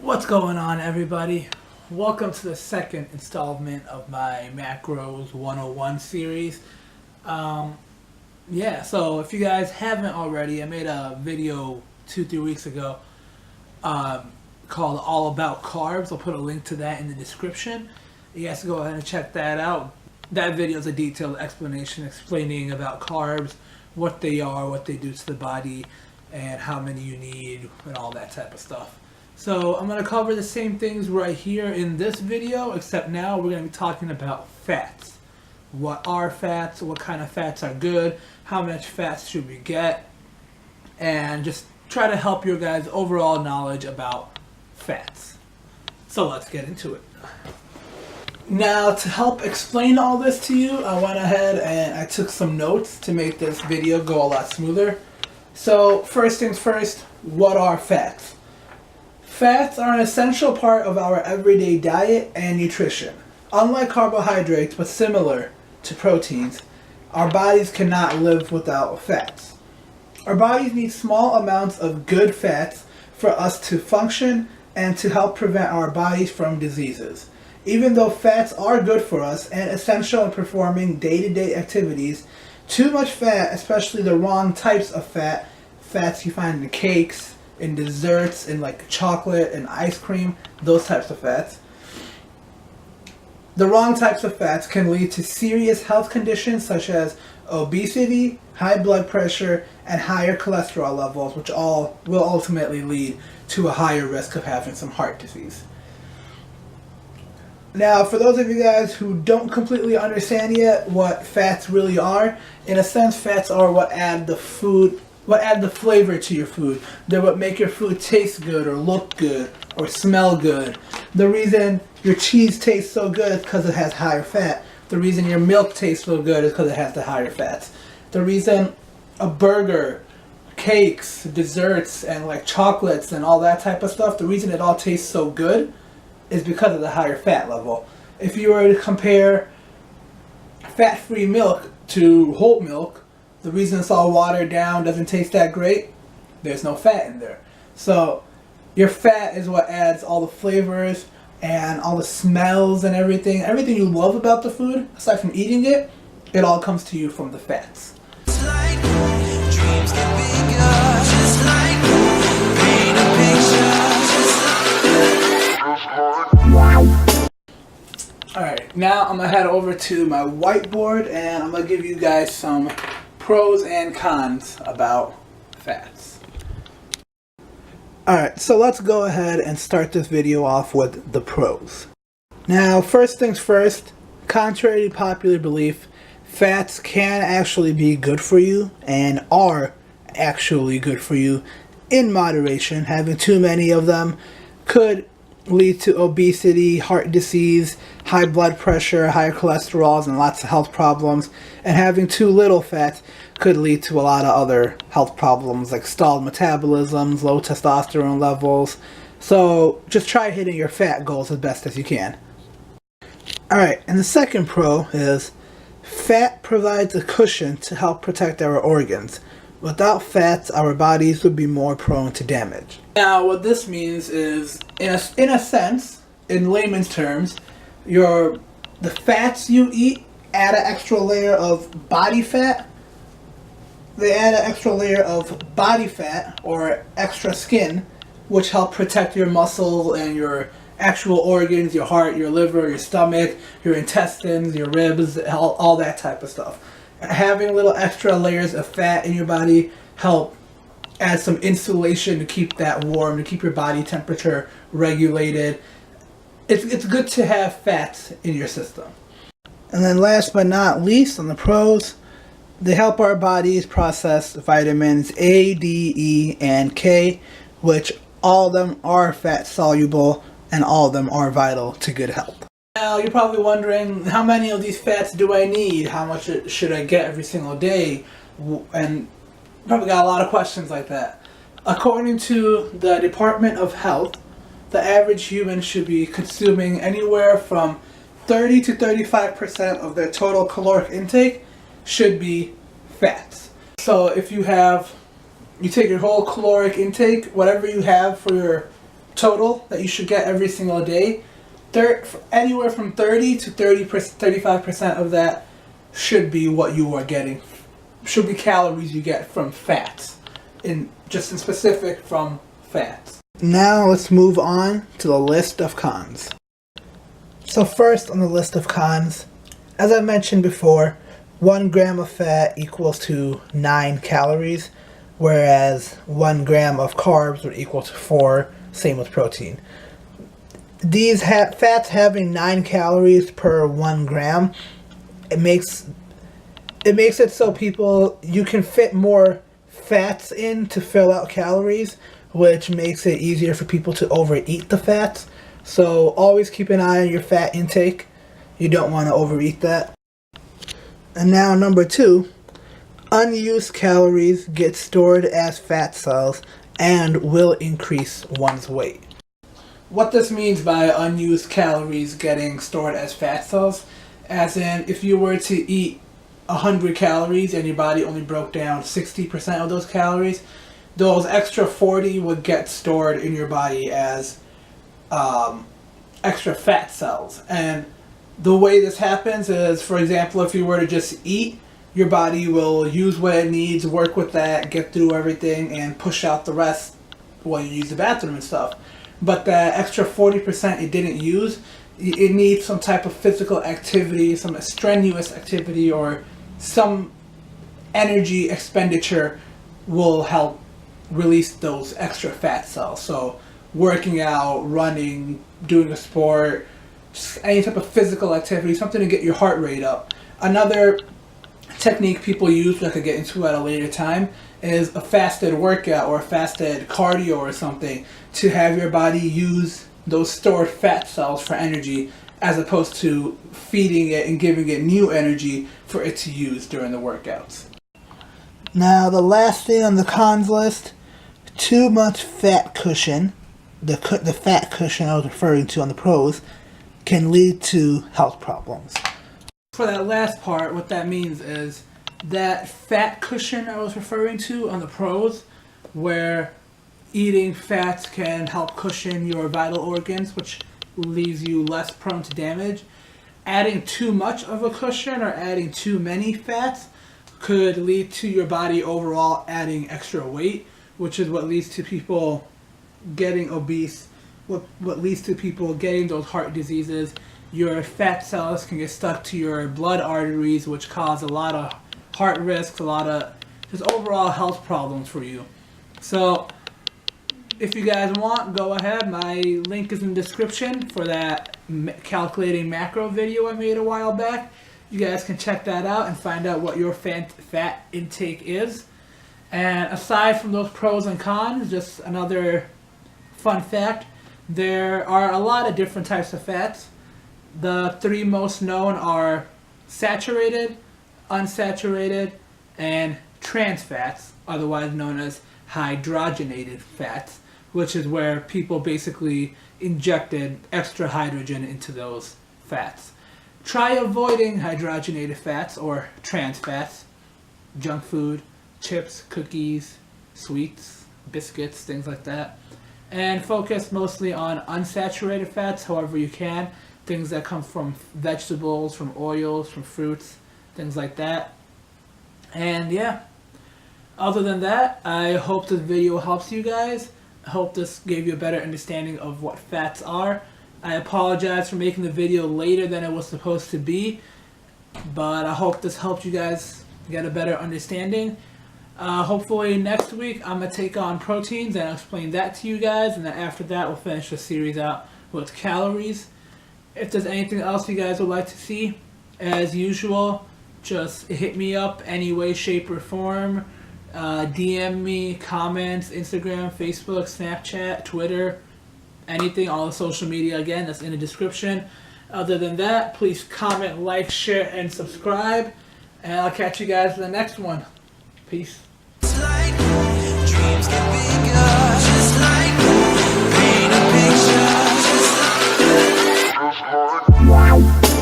What's going on, everybody? Welcome to the second installment of my Macros 101 series. So if you guys haven't already, I made a video 2-3 weeks ago called All About Carbs. I'll put a link to that in the description. You guys can go ahead and check that out. That video is a detailed explanation explaining about carbs, what they are, what they do to the body, and how many you need, and all that type of stuff. So I'm going to cover the same things right here in this video, except now we're going to be talking about fats. What are fats? What kind of fats are good? How much fats should we get? And just try to help your guys' overall knowledge about fats. So let's get into it. Now, to help explain all this to you, I went ahead and I took some notes to make this video go a lot smoother. So first things first, what are fats? Fats are an essential part of our everyday diet and nutrition. Unlike carbohydrates, but similar to proteins, our bodies cannot live without fats. Our bodies need small amounts of good fats for us to function and to help prevent our bodies from diseases. Even though fats are good for us and essential in performing day-to-day activities, too much fat, especially the wrong types of fats you find in cakes, in desserts, in like chocolate and ice cream, those types of fats. The wrong types of fats can lead to serious health conditions such as obesity, high blood pressure, and higher cholesterol levels, which all will ultimately lead to a higher risk of having some heart disease. Now, for those of you guys who don't completely understand yet what fats really are, in a sense, fats are what add the flavor to your food. They're what make your food taste good or look good or smell good. The reason your cheese tastes so good is because it has higher fat. The reason your milk tastes so good is because it has the higher fats. The reason a burger, cakes, desserts, and like chocolates and all that type of stuff, the reason it all tastes so good is because of the higher fat level. If you were to compare fat-free milk to whole milk, the reason it's all watered down, doesn't taste that great, there's no fat in there. So your fat is what adds all the flavors and all the smells and everything. Everything you love about the food, aside from eating it, it all comes to you from the fats. Alright, now I'm going to head over to my whiteboard and I'm going to give you guys some pros and cons about fats. Alright, so let's go ahead and start this video off with the pros. Now, first things first, contrary to popular belief, fats can actually be good for you and are actually good for you in moderation. Having too many of them could lead to obesity, heart disease, high blood pressure, higher cholesterols, and lots of health problems. And having too little fat could lead to a lot of other health problems like stalled metabolisms, low testosterone levels. So just try hitting your fat goals as best as you can. Alright, and the second pro is fat provides a cushion to help protect our organs. Without fats, our bodies would be more prone to damage. Now, what this means is, in a sense, in layman's terms, the fats you eat add an extra layer of body fat. They add an extra layer of body fat, or extra skin, which help protect your muscles and your actual organs, your heart, your liver, your stomach, your intestines, your ribs, all that type of stuff. Having little extra layers of fat in your body help add some insulation to keep that warm, to keep your body temperature regulated. It's good to have fats in your system. And then last but not least, on the pros, they help our bodies process vitamins A, D, E, and K, which all of them are fat soluble and all of them are vital to good health. Now, you're probably wondering, how many of these fats do I need? How much should I get every single day? And probably got a lot of questions like that. According to the Department of Health, the average human should be consuming anywhere from 30 to 35% of their total caloric intake should be fats. So if you take your whole caloric intake, whatever you have for your total that you should get every single day, anywhere from 30 to 35% of that should be what you are getting. Should be calories you get from fats, in specific from fats. Now let's move on to the list of cons. So first on the list of cons, as I mentioned before, 1 gram of fat equals to 9 calories, whereas 1 gram of carbs would equal to 4, same with protein. These fats having 9 calories per 1 gram, it makes it so you can fit more fats in to fill out calories, which makes it easier for people to overeat the fats. So always keep an eye on your fat intake. You don't want to overeat that. And now number 2, unused calories get stored as fat cells and will increase one's weight. What this means by unused calories getting stored as fat cells, as in if you were to eat 100 calories and your body only broke down 60% of those calories, those extra 40 would get stored in your body as extra fat cells. And the way this happens is, for example, if you were to just eat, your body will use what it needs, work with that, get through everything, and push out the rest while you use the bathroom and stuff. But that extra 40% it didn't use, it needs some type of physical activity, some strenuous activity, or some energy expenditure will help release those extra fat cells. So working out, running, doing a sport, just any type of physical activity, something to get your heart rate up. Another technique people use, which I could get into at a later time, is a fasted workout or a fasted cardio or something to have your body use those stored fat cells for energy, as opposed to feeding it and giving it new energy for it to use during the workouts. Now the last thing on the cons list, too much fat cushion, the fat cushion I was referring to on the pros, can lead to health problems. For that last part, what that means is that fat cushion I was referring to on the pros, where eating fats can help cushion your vital organs, which leaves you less prone to damage. Adding too much of a cushion or adding too many fats could lead to your body overall adding extra weight, which is what leads to people getting obese, what leads to people getting those heart diseases. Your fat cells can get stuck to your blood arteries, which cause a lot of heart risks, a lot of just overall health problems for you. So if you guys want, go ahead. My link is in the description for that calculating macro video I made a while back. You guys can check that out and find out what your fat intake is. And aside from those pros and cons, just another fun fact, there are a lot of different types of fats. The 3 most known are saturated, unsaturated, and trans fats, otherwise known as hydrogenated fats, which is where people basically injected extra hydrogen into those fats. Try avoiding hydrogenated fats or trans fats, junk food, chips, cookies, sweets, biscuits, things like that. And focus mostly on unsaturated fats however you can. Things that come from vegetables, from oils, from fruits, things like that. And yeah, other than that, I hope this video helps you guys. I hope this gave you a better understanding of what fats are. I apologize for making the video later than it was supposed to be, but I hope this helped you guys get a better understanding. Hopefully next week I'm going to take on proteins and I'll explain that to you guys, and then after that we'll finish the series out with calories. If there's anything else you guys would like to see, as usual, just hit me up any way, shape, or form. DM me, comments, Instagram, Facebook, Snapchat, Twitter, anything, all the social media, again, that's in the description. Other than that, please comment, like, share, and subscribe. And I'll catch you guys in the next one. Peace. It's like dreams can be